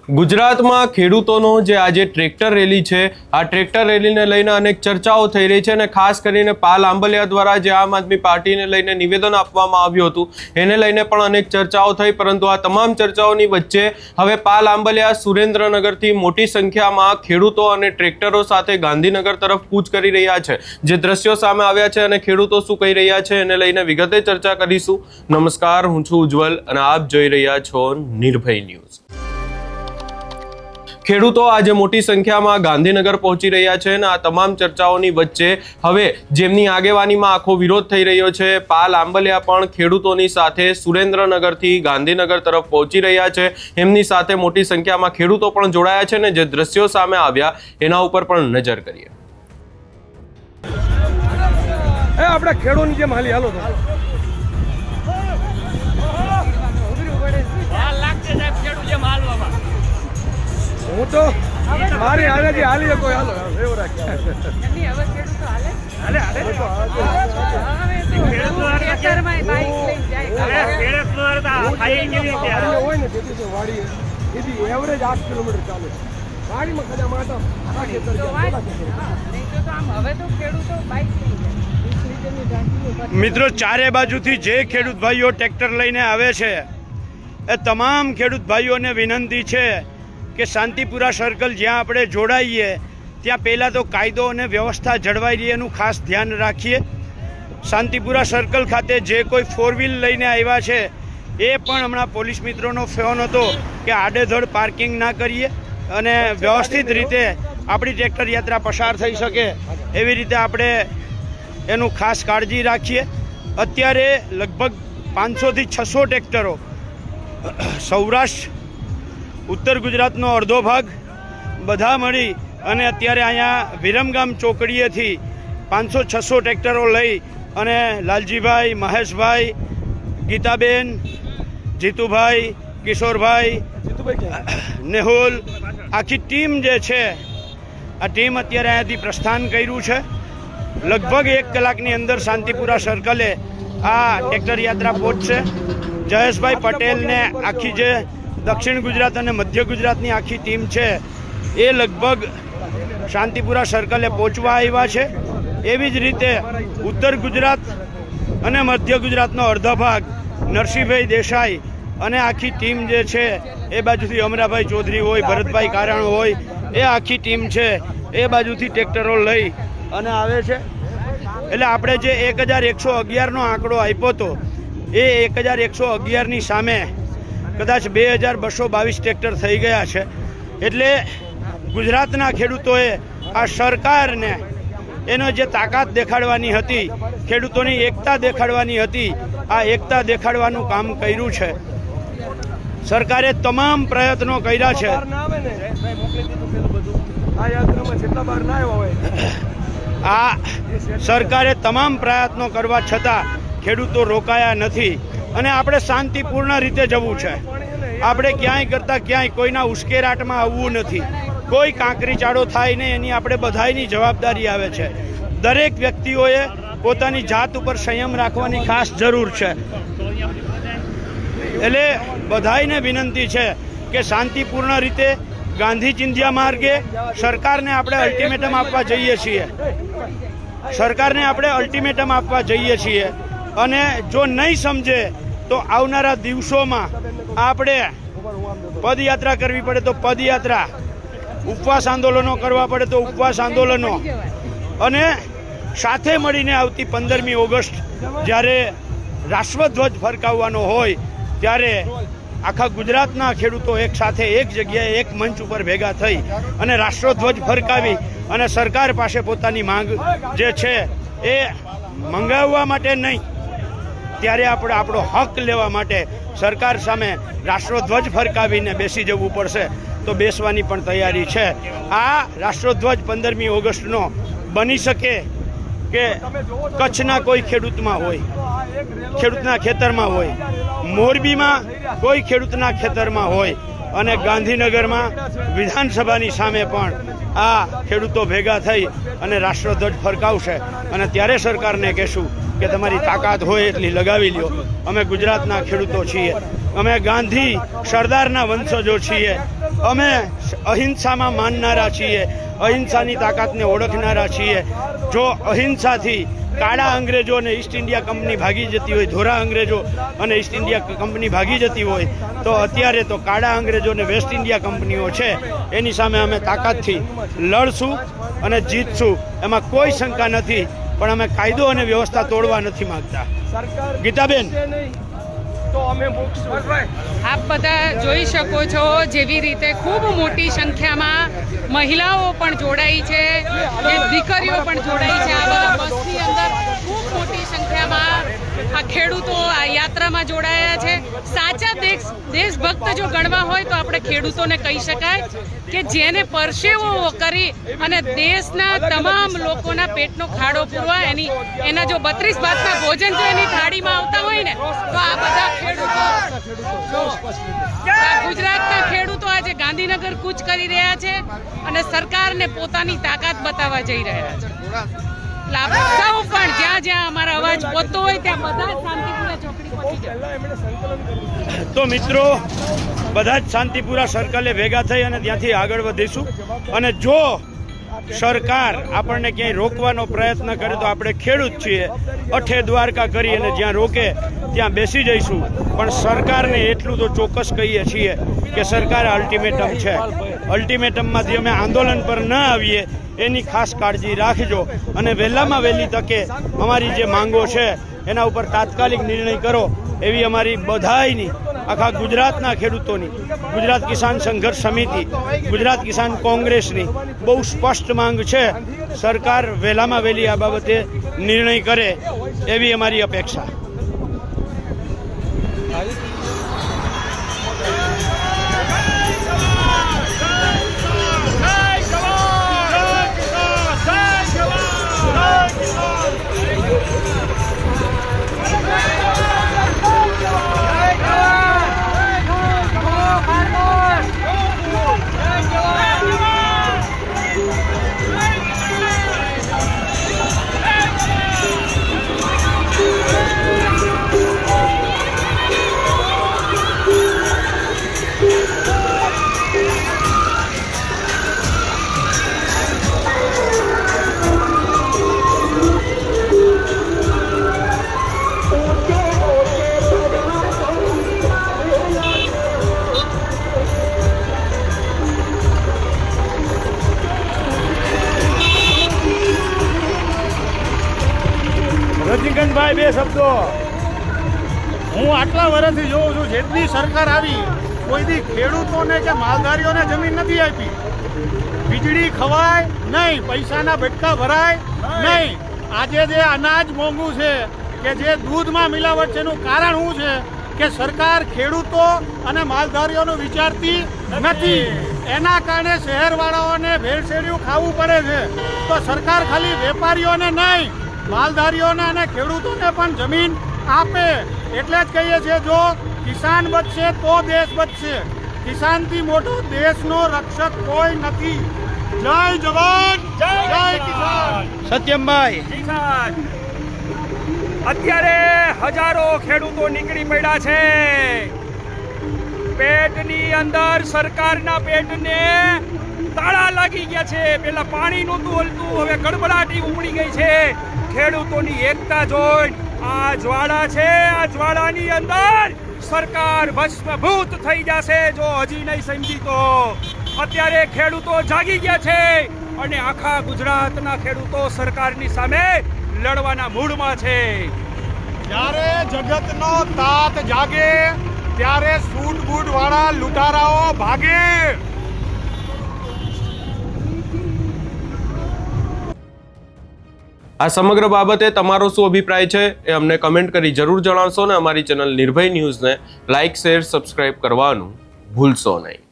ગુજરાતમાં ખેડૂતોનો જે આજે ટ્રેક્ટર રેલી છે, આ ટ્રેક્ટર રેલીને લઈને અનેક ચર્ચાઓ થઈ રહી છે અને ખાસ કરીને પાલ આંબલિયા દ્વારા જે આમ આદમી પાર્ટીને લઈને નિવેદન આપવામાં આવ્યું હતું એને લઈને પણ અનેક ચર્ચાઓ થઈ, પરંતુ આ તમામ ચર્ચાઓની વચ્ચે હવે પાલ આંબલિયા સુરેન્દ્રનગરથી મોટી સંખ્યામાં ખેડૂતો અને ટ્રેક્ટરો સાથે ગાંધીનગર તરફ કૂચ કરી રહ્યા છે। જે દ્રશ્યો સામે આવ્યા છે અને ખેડૂતો શું કહી રહ્યા છે એને લઈને વિગતે ચર્ચા કરીશું। નમસ્કાર, હું છું ઉજ્જવલ અને આપ જોઈ રહ્યા છો નિર્ભય ન્યૂઝ। ખેડૂતો આજે મોટી સંખ્યામાં ગાંધીનગર પહોંચી રહ્યા છે અને આ તમામ ચર્ચાઓની વચ્ચે હવે જેમની આગેવાનીમાં આખો વિરોધ થઈ રહ્યો છે, પાલ આંબલિયા પણ ખેડૂતોની સાથે સુરેન્દ્રનગરથી ગાંધીનગર તરફ પહોંચી રહ્યા છે। એમની સાથે મોટી સંખ્યામાં ખેડૂતો પણ જોડાયા છે અને જે દ્રશ્યો સામે આવ્યા એના ઉપર પણ નજર કરીએ। આપણે ખેડૂતની જેમ હાલી હાલો હું તો મારી હાલેથી હાલી કોઈ હાલો એવું રાખે હોય ને તેથી વાડી એથી એવરેજ 8 કિલોમીટર ચાલે વાડીમાં કદાચ માતા મિત્રો, ચારે બાજુથી જે ખેડૂત ભાઈઓ ટ્રેક્ટર લઈને આવે છે એ તમામ ખેડૂત ભાઈઓને વિનંતી છે કે શાંતિપુરા સર્કલ જ્યાં આપણે જોડાઈએ ત્યાં પહેલાં તો કાયદો અને વ્યવસ્થા જળવાઈ રહે એનું ખાસ ધ્યાન રાખીએ। શાંતિપુરા સર્કલ ખાતે જે કોઈ 4 વ્હીલ લઈને આવ્યા છે એ પણ હમણાં પોલીસ મિત્રોનો ફોન હતો કે આડેધડ પાર્કિંગ ના કરીએ અને વ્યવસ્થિત રીતે આપણી ટ્રેક્ટર યાત્રા પસાર થઈ શકે એવી રીતે આપણે એનું ખાસ કાળજી રાખીએ। અત્યારે લગભગ 500 થી 600 ટ્રેક્ટરો સૌરાષ્ટ્ર, ઉત્તર ગુજરાતનો અડધો ભાગ બધા મળી અને અત્યારે અહીંયા વિરમગામ ચોકડીએથી 500-600 ટ્રેક્ટરો લઈ અને લાલજીભાઈ, મહેશભાઈ, ગીતાબેન, જીતુભાઈ, કિશોરભાઈ, નેહુલ, આખી ટીમ જે છે આ ટીમ અત્યારે અહીંયાથી પ્રસ્થાન કર્યું છે। લગભગ 1 કલાકની અંદર શાંતિપુરા સર્કલે આ ટ્રેક્ટર યાત્રા પહોંચશે। જયેશભાઈ પટેલને આખી જે દક્ષિણ ગુજરાત અને મધ્ય ગુજરાતની આખી ટીમ છે એ લગભગ શાંતિપુરા સર્કલે પહોંચવા આવ્યા છે। એવી જ રીતે ઉત્તર ગુજરાત અને મધ્ય ગુજરાતનો અડધો ભાગ નરસિંહભાઈ દેસાઈ અને આખી ટીમ જે છે એ બાજુથી અમરાભાઈ ચૌધરી હોય, ભરતભાઈ કારાણો હોય, એ આખી ટીમ છે એ બાજુથી ટ્રેક્ટરો લઈ અને આવે છે। એટલે આપણે જે 1111નો આંકડો આપ્યો હતો એ 1111ની સામે કદાચ 2222 ટ્રેક્ટર થઈ ગયા છે। એટલે ગુજરાતના ખેડૂતોએ આ સરકારને એનો જે તાકાત દેખાડવાની હતી, ખેડૂતોની એકતા દેખાડવાની હતી, આ એકતા દેખાડવાનું કામ કર્યું છે। સરકારે તમામ પ્રયત્નો કર્યા છે। આ સરકારે તમામ પ્રયત્નો કરવા છતાં ખેડૂતો રોકાયા નથી અને આપણે શાંતિપૂર્ણ રીતે જવું છે। આપણે ક્યાંય કરતાં ક્યાંય કોઈના ઉશ્કેરાટમાં આવવું નથી। કોઈ કાંકરી ચાળો થાય નહીં એની આપણે બધાયની જવાબદારી આવે છે। દરેક વ્યક્તિઓએ પોતાની જાત ઉપર સંયમ રાખવાની ખાસ જરૂર છે। એટલે બધાયને વિનંતી છે કે શાંતિપૂર્ણ રીતે ગાંધી ચિંધ્યા માર્ગે સરકારને આપણે અલ્ટિમેટમ આપવા જઈએ છીએ। સરકારને આપણે અલ્ટિમેટમ આપવા જઈએ છીએ અને જો નહીં સમજે તો આવનારા દિવસોમાં આપણે પદયાત્રા કરવી પડે તો પદયાત્રા, ઉપવાસ આંદોલનો કરવા પડે તો ઉપવાસ આંદોલનો અને સાથે મળીને આવતી 15મી ઓગસ્ટ જ્યારે રાષ્ટ્રધ્વજ ફરકાવવાનો હોય ત્યારે આખા ગુજરાતના ખેડૂતો એક સાથે એક જગ્યાએ એક મંચ ઉપર ભેગા થઈ અને રાષ્ટ્રધ્વજ ફરકાવી અને સરકાર પાસે પોતાની માંગ જે છે એ મંગાવવા માટે નહીં, ત્યારે આપણે આપણો હક લેવા માટે સરકાર સામે રાષ્ટ્રધ્વજ ફરકાવીને બેસી જવું પડશે। તો બેસવાની પણ તૈયારી છે। આ રાષ્ટ્રધ્વજ 15મી ઓગસ્ટનો બની શકે કે કચ્છના કોઈ ખેડૂતમાં હોય, ખેડૂતના ખેતરમાં હોય, મોરબીમાં કોઈ ખેડૂતના ખેતરમાં હોય અને ગાંધીનગરમાં વિધાનસભાની સામે પણ આ ખેડૂતો ભેગા થઈ અને રાષ્ટ્રધ્વજ ફરકાવશે અને ત્યારે સરકારને કહેશું કે તમારી તાકાત હોય એટલી લગાવી લ્યો। અમે ગુજરાતના ખેડૂતો છીએ। અમે ગાંધી સરદારના વંશજો છીએ, અમે અહિંસામાં માનનારા છીએ, અહિંસાની તાકાતને ઓળખનારા છીએ. જો અહિંસાથી કાળા અંગ્રેજો અને ઈસ્ટ ઇન્ડિયા કંપની ભાગી જતી હોય, ધોરા અંગ્રેજો અને ઈસ્ટ ઇન્ડિયા કંપની ભાગી જતી હોય, તો અત્યારે તો કાળા અંગ્રેજો અને વેસ્ટ ઇન્ડિયા કંપનીઓ છે, એની સામે અમે તાકાતથી લડશું અને જીતશું, એમાં કોઈ શંકા નથી. પણ અમે કાયદો અને વ્યવસ્થા તોડવા નથી માંગતા. ગીતાબેન, તો અમે મૂકશું. આપ બધા જોઈ શકો છો જેવી રીતે ખૂબ મોટી સંખ્યામાં મહિલાઓ પણ જોડાઈ છે, દીકરીઓ પણ જોડાઈ છે. આ બધા બસની અંદર ખૂબ મોટી સંખ્યામાં આ ખેડૂતો આ યાત્રામાં જોડાયા છે. સાચા દેશભક્ત જો ગણવા હોય તો આપણે ખેડૂતોને કહી શકાય કે જેને પરસેવો કરી અને દેશના તમામ લોકોના પેટનો ખાડો પૂરવા એના જો 32 ભાતના ભોજન જો એની થાળીમાં આવતા હોય ને, તો આ બધા ખેડૂતો, ગુજરાતના ખેડૂતો આજે ગાંધીનગર કૂચ કરી રહ્યા છે અને સરકારને પોતાની તાકાત બતાવવા જઈ રહ્યા છે. એટલે આપણે સૌ પણ જ્યાં જ્યાં અમારા અવાજ પહોંચતો હોય ત્યાં બધા શાંતિપૂર્ણ ચોકડી પહોંચી જાય. તો મિત્રો, બધા જ શાંતિપુરા સર્કલે ભેગા થઈ અને ત્યાંથી આગળ વધીશું. અને જો સરકાર આપણને ક્યાંય રોકવાનો પ્રયત્ન કરે તો આપણે ખેડૂત છીએ, અઠે દ્વારકા કરી અને જ્યાં રોકે ત્યાં બેસી જઈશું. પણ સરકારને એટલું તો ચોક્કસ કહીએ છીએ કે સરકાર અલ્ટિમેટમ છે, અલ્ટિમેટમમાંથી અમે આંદોલન પર ન આવીએ એની ખાસ કાળજી રાખજો. અને વહેલામાં વહેલી તકે અમારી જે માંગો છે એના ઉપર તાત્કાલિક નિર્ણય કરો એવી અમારી બધાયની, આખા ગુજરાતના ખેડૂતોની, ગુજરાત કિસાન સંઘર્ષ સમિતિ, ગુજરાત કિસાન કોંગ્રેસની બહુ સ્પષ્ટ માંગ છે. સરકાર વહેલામાં વહેલી આ બાબતે નિર્ણય કરે એવી અમારી અપેક્ષા. રજનીકાંતભાઈ, બે શબ્દો. હું આટલા વર્ષથી જોઉં છું, જેટલી સરકાર આવી કોઈ દી ખેડૂતોને કે માલધારીઓને જમીન નથી આપી. વીજળી ખવાય નહીં, પૈસાના બટકા ભરાય નહીં. આજે જે અનાજ મોંઘું છે કે જે દૂધમાં મિલાવટ છે એનું કારણ શું છે કે સરકાર ખેડૂતો અને માલધારીઓનું વિચારતી નથી. એના કારણે શહેરવાળાઓને ભેળસેળિયું ખાવું પડે છે. તો સરકાર ખાલી વેપારીઓને નહીં, માલધારીઓને અને ખેડૂતોને પણ જમીન આપે. એટલે જ કહીએ છીએ, જો કિસાન બચશે તો દેશ બચશે. કિસાનથી મોટો દેશનો રક્ષક કોઈ નથી. જય જવાન, જય કિસાન. સત્યમભાઈ, અત્યારે હજારો ખેડૂતો નીકળી પડ્યા છે. પેટની અંદર સરકારના પેટને તાળા લાગી ગયા છે. પેલા પાણી નહોતું હલતું, હવે ગડબડાટી ઉપડી ગઈ છે. ખેડૂતોની એકતા જોઈ આ જ્વાળા છે, આ જ્વાળાની અંદર સરકાર ભસ્મભૂત થઈ જશે જો હજી નહીં સમજી તો. અત્યારે ખેડૂતો જાગી ગયા છે અને આખા ગુજરાતના ખેડૂતો સરકારની સામે લડવાના મૂડમાં છે. જ્યારે જગતનો તાત જાગે ત્યારે સૂટ બૂટ વાળા લૂંટારાઓ ભાગે. આ સમગ્ર બાબતે તમારો શું અભિપ્રાય છે એ અમને કમેન્ટ કરી જરૂર જણાવશો ને અમારી ચેનલ નિર્ભય ન્યૂઝને લાઇક, શેર, સબસ્ક્રાઇબ કરવાનું ભૂલશો નહીં.